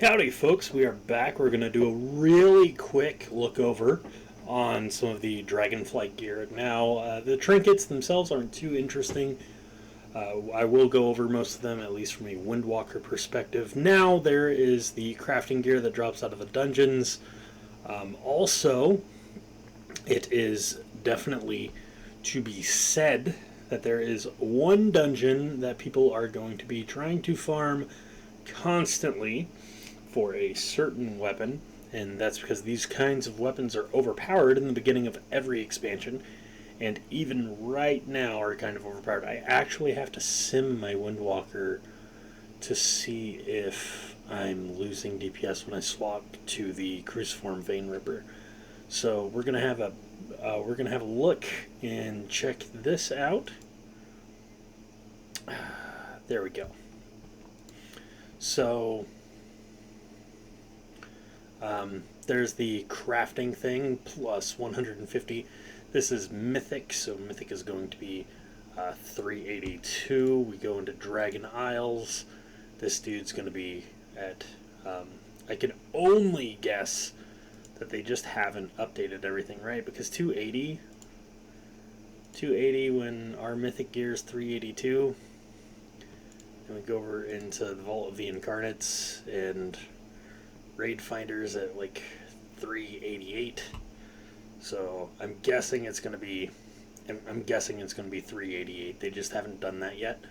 Howdy, folks. We are back. We're going to do a really quick look over on some of the Dragonflight gear. Now, the trinkets themselves aren't too interesting. I will go over most of them, at least from a Windwalker perspective. Now, there is the crafting gear that drops out of the dungeons. Also, it is definitely to be said that there is one dungeon that people are going to be trying to farm constantly for a certain weapon, and that's because these kinds of weapons are overpowered in the beginning of every expansion, and even right now are kind of overpowered. I actually have to sim my Windwalker to see if I'm losing DPS when I swap to the Cruciform Vein Ripper. So we're gonna have a look and check this out. There we go. So there's the crafting thing, plus 150. This is Mythic, so Mythic is going to be 382. We go into Dragon Isles. This dude's going to be at, I can only guess that they just haven't updated everything, right? Because 280 when our Mythic gear is 382. And we go over into the Vault of the Incarnates, and Raid Finders at like 388. So I'm guessing it's going to be 388. They just haven't done that yet.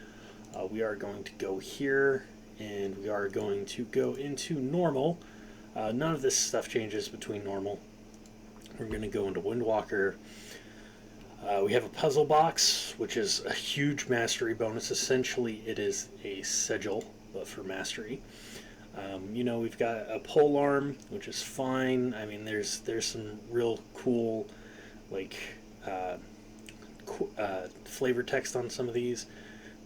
We are going to go here, and we are going to go into normal. None of this stuff changes between normal. We're going to go into Windwalker. We have a puzzle box, which is a huge mastery bonus. Essentially, it is a sigil, but for mastery. We've got a pole arm, which is fine. I mean, there's some real cool, flavor text on some of these.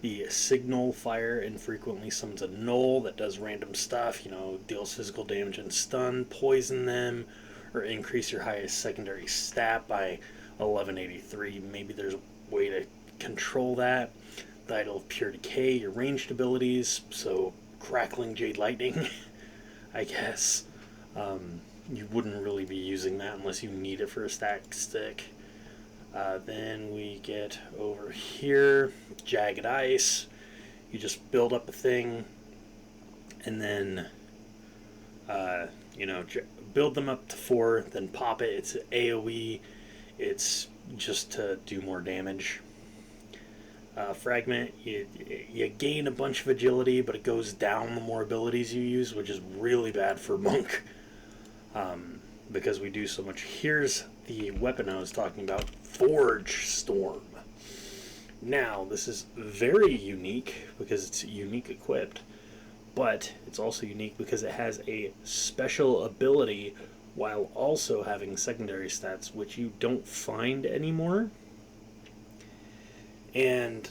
The signal fire infrequently summons a null that does random stuff, deals physical damage and stun, poison them, or increase your highest secondary stat by 1183. Maybe there's a way to control that. The Idol of Pure Decay, your ranged abilities, so Crackling Jade Lightning, I guess. You wouldn't really be using that unless you need it for a stack stick. Then we get over here, Jagged Ice. You just build up a thing, and then, build them up to 4, then pop it. It's AoE. It's just to do more damage. Fragment, you gain a bunch of agility, but it goes down the more abilities you use, which is really bad for Monk, because we do so much. Here's the weapon I was talking about, Forge Storm. Now, this is very unique because it's unique equipped, but it's also unique because it has a special ability while also having secondary stats, which you don't find anymore. And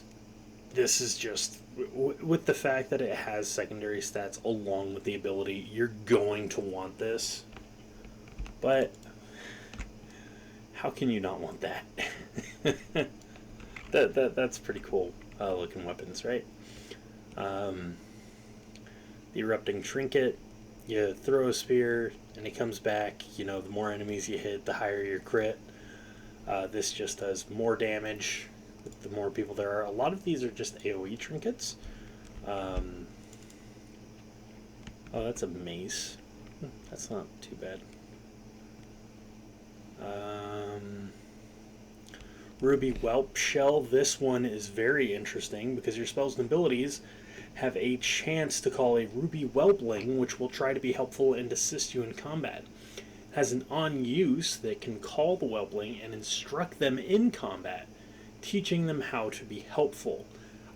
this is just, with the fact that it has secondary stats along with the ability, you're going to want this. But how can you not want that? That's pretty cool looking weapons, right? The Erupting Trinket, you throw a spear and it comes back. The more enemies you hit, the higher your crit. This just does more damage the more people there are. A lot of these are just AoE trinkets. Oh, that's a mace. That's not too bad. Ruby Whelp Shell. This one is very interesting because your spells and abilities have a chance to call a Ruby Whelpling, which will try to be helpful and assist you in combat. It has an on use that can call the Whelpling and instruct them in combat, teaching them how to be helpful.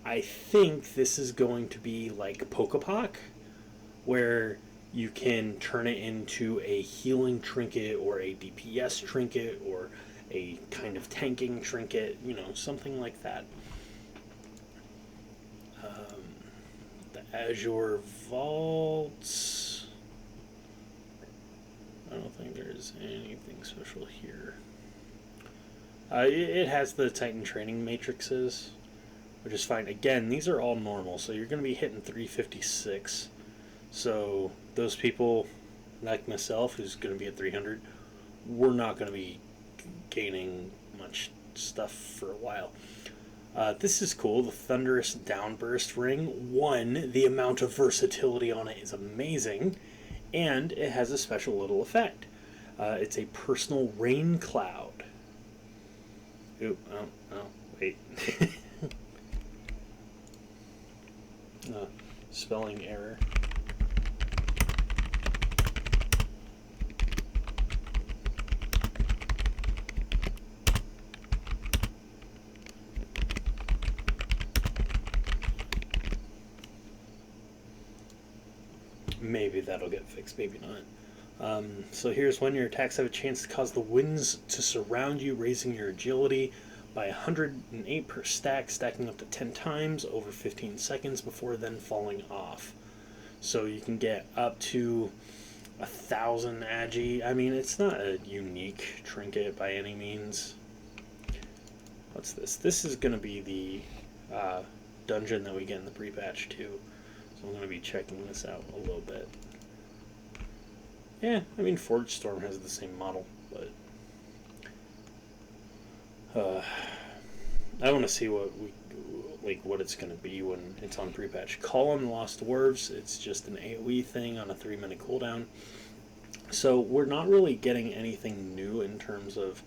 I think this is going to be like Pokepock, where you can turn it into a healing trinket or a DPS trinket or a kind of tanking trinket, something like that. The Azure Vaults. I don't think there's anything special here. It has the Titan training matrices, which is fine. Again, these are all normal, so you're going to be hitting 356. So those people like myself, who's going to be at 300, we're not going to be gaining much stuff for a while. This is cool. The Thunderous Downburst Ring. One, the amount of versatility on it is amazing, and it has a special little effect. It's a personal rain cloud. Ooh, oh, wait. Spelling error. Maybe that'll get fixed, maybe not. So here's when your attacks have a chance to cause the winds to surround you, raising your agility by 108 per stack, stacking up to 10 times over 15 seconds before then falling off. So you can get up to 1,000 agi. I mean, it's not a unique trinket by any means. What's this? This is going to be the dungeon that we get in the pre-patch too. So I'm going to be checking this out a little bit. Yeah, I mean, Forge Storm has the same model, but I want to see what it's going to be when it's on pre-patch. Call on the Lost Dwarves. It's just an AoE thing on a 3-minute cooldown. So we're not really getting anything new in terms of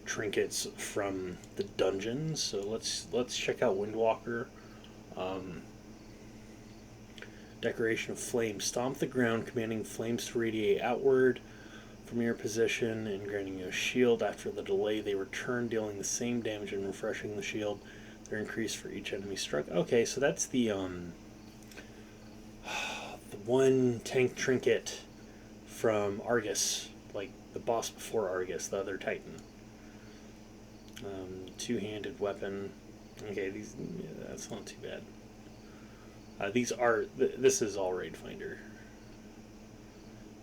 trinkets from the dungeons. So let's check out Windwalker. Decoration of Flame. Stomp the ground, commanding flames to radiate outward from your position and granting you a shield. After the delay, they return, dealing the same damage and refreshing the shield. They're increased for each enemy struck. Okay, so that's the one tank trinket from Argus, like the boss before Argus, the other Titan. Two-handed weapon. Okay, that's not too bad. This is all Raid Finder.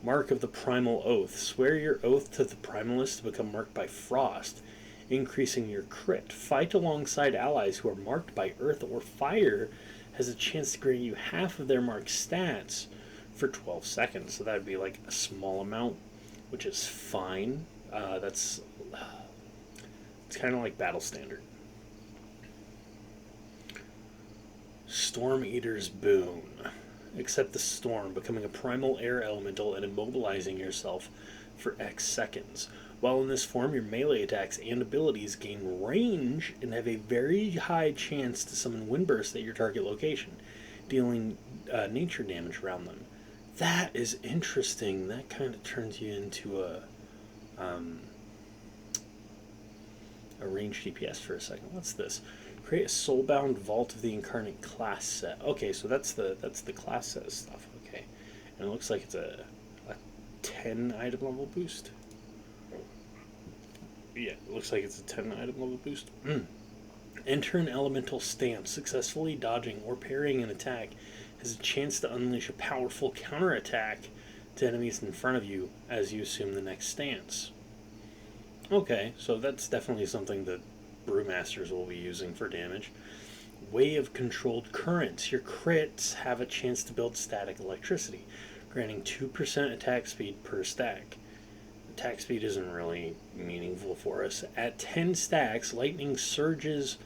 Mark of the Primal Oath. Swear your oath to the Primalist to become marked by frost, increasing your crit. Fight alongside allies who are marked by earth or fire. Has a chance to grant you half of their marked stats for 12 seconds. So that would be like a small amount, which is fine. It's kind of like Battle Standard. Storm Eater's Boon. Accept the storm, becoming a primal air elemental and immobilizing yourself for X seconds. While in this form, your melee attacks and abilities gain range and have a very high chance to summon windbursts at your target location, dealing nature damage around them. That is interesting. That kind of turns you into a ranged DPS for a second. What's this? Create a Soulbound Vault of the Incarnate class set. Okay, so that's the class set stuff. Okay, and it looks like it's a 10 item level boost. Yeah, it looks like it's a 10 item level boost. Enter an elemental stance. Successfully dodging or parrying an attack has a chance to unleash a powerful counterattack to enemies in front of you as you assume the next stance. Okay, so that's definitely something that Brewmasters will be using for damage. Way of Controlled Currents. Your crits have a chance to build static electricity, granting 2% attack speed per stack. Attack speed isn't really meaningful for us. At 10 stacks, lightning surges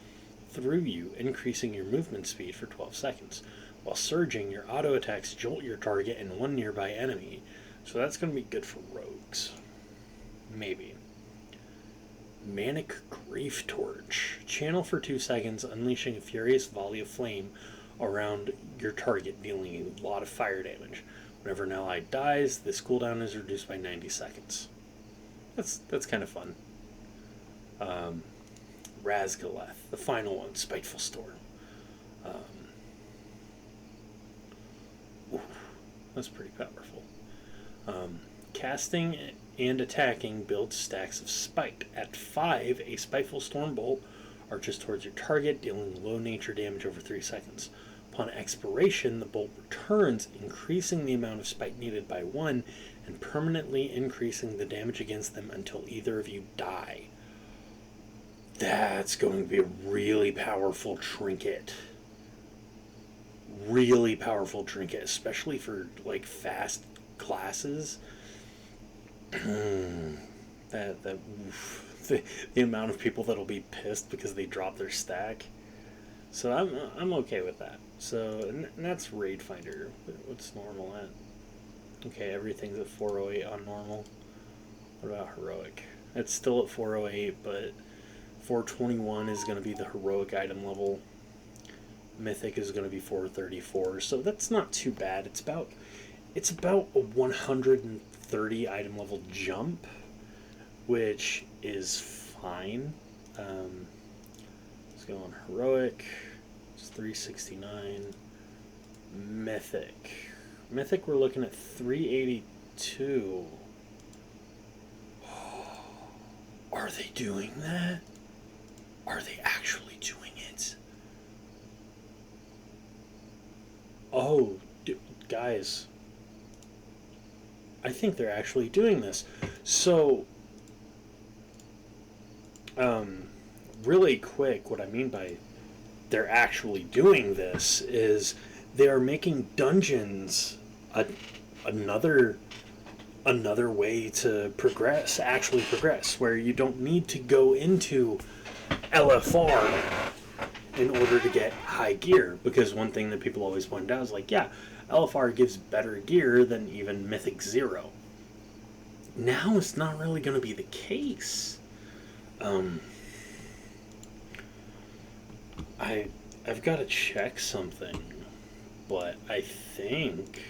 through you, increasing your movement speed for 12 seconds. While surging, your auto attacks jolt your target and one nearby enemy. So that's going to be good for rogues. Maybe. Manic Grief Torch. Channel for 2 seconds, unleashing a furious volley of flame around your target, dealing a lot of fire damage. Whenever an ally dies, this cooldown is reduced by 90 seconds. That's kind of fun. Razgaleth, the final one, Spiteful Storm. That's pretty powerful. Casting and attacking builds stacks of spite. At 5, a Spiteful Storm Bolt arches towards your target, dealing low nature damage over 3 seconds. Upon expiration, the bolt returns, increasing the amount of spite needed by 1 and permanently increasing the damage against them until either of you die. That's going to be a really powerful trinket. Really powerful trinket, especially for like fast classes. The amount of people that'll be pissed because they drop their stack. So I'm okay with that. So and that's Raid Finder. What's normal at? Okay, everything's at 408 on normal. What about heroic? It's still at 408, but 421 is going to be the heroic item level. Mythic is going to be 434, so that's not too bad. It's about a 130 item level jump, which is fine. Let's go on heroic. It's 369. Mythic. Mythic, we're looking at 382. Are they doing that? Are they actually doing it? Oh, guys. I think they're actually doing this. So, really quick, what I mean by they're actually doing this is they are making dungeons another way to actually progress, where you don't need to go into LFR in order to get high gear, because one thing that people always point out is like, yeah, LFR gives better gear than even Mythic 0. Now it's not really going to be the case. I've got to check something, but I think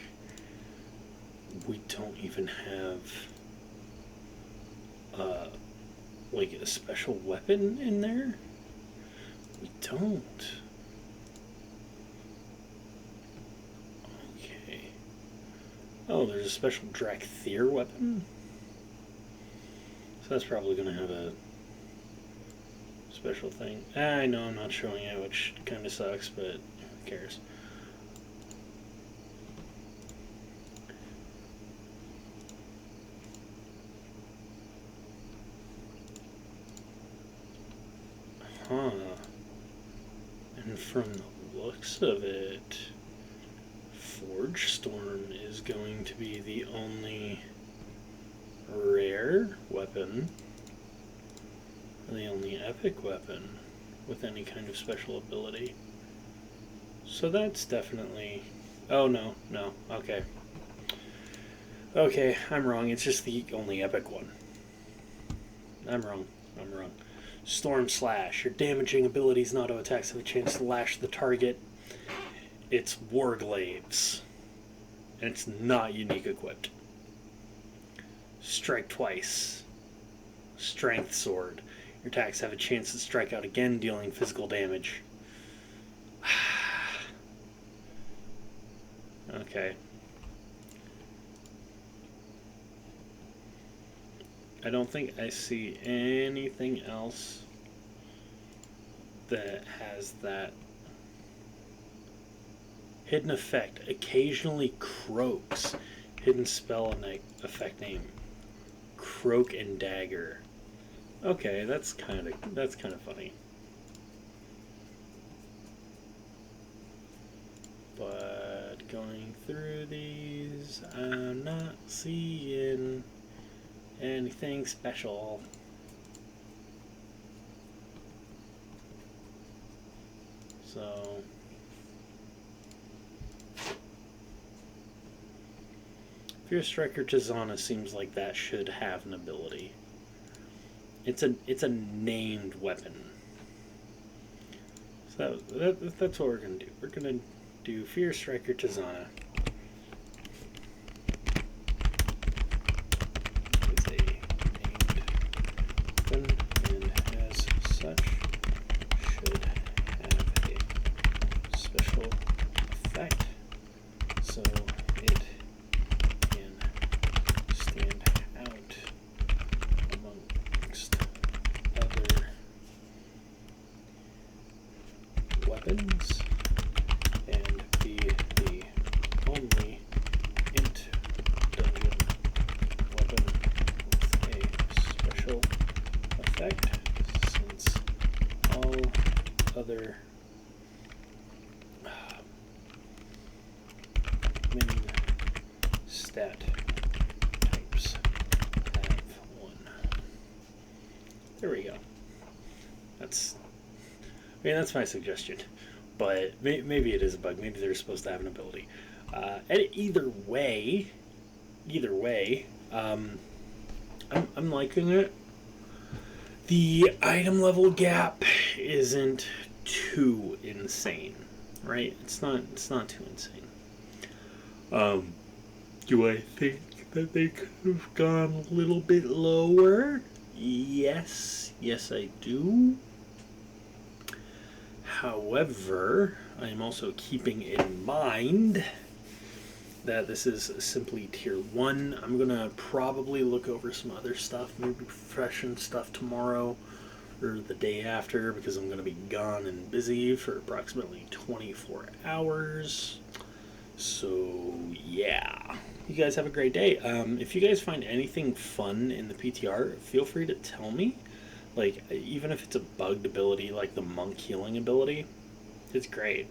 we don't even have like a special weapon in there. We don't. Okay. Oh, there's a special Drakthir weapon. So that's probably going to have a special thing. I know I'm not showing it, which kind of sucks, but who cares? Huh. And from the looks of it, Forge Storm is going to be the only rare weapon, the only epic weapon with any kind of special ability. So that's definitely... Oh, no, okay. Okay, I'm wrong. It's just the only epic one. I'm wrong. Storm Slash. Your damaging abilities and auto attacks have a chance to lash the target. It's Warglaives. And it's not unique equipped. Strike twice. Strength Sword. Your attacks have a chance to strike out again, dealing physical damage. Okay. I don't think I see anything else that has that. Hidden effect. Occasionally croaks. Hidden spell and effect name. Croak and Dagger. Okay, that's kind of funny. But going through these, I'm not seeing anything special. So Fierce Striker Tizana seems like that should have an ability. It's a named weapon. So that's what we're gonna do. We're gonna do Fierce Striker Tizana. And as such should have a special effect, so it can stand out amongst other weapons and be the only int dungeon weapon with a special effect, since all other main stat There we go. That's, I mean, that's my suggestion. But maybe it is a bug. Maybe they're supposed to have an ability. And either way, I'm liking it. The item level gap isn't too insane, right? It's not too insane. Do I think that they could have gone a little bit lower? Yes, I do. However, I am also keeping in mind that this is simply tier 1. I'm gonna probably look over some other stuff, maybe profession stuff tomorrow or the day after, because I'm gonna be gone and busy for approximately 24 hours. So yeah, you guys have a great day. If you guys find anything fun in the PTR, feel free to tell me. Like, even if it's a bugged ability like the monk healing ability, it's great.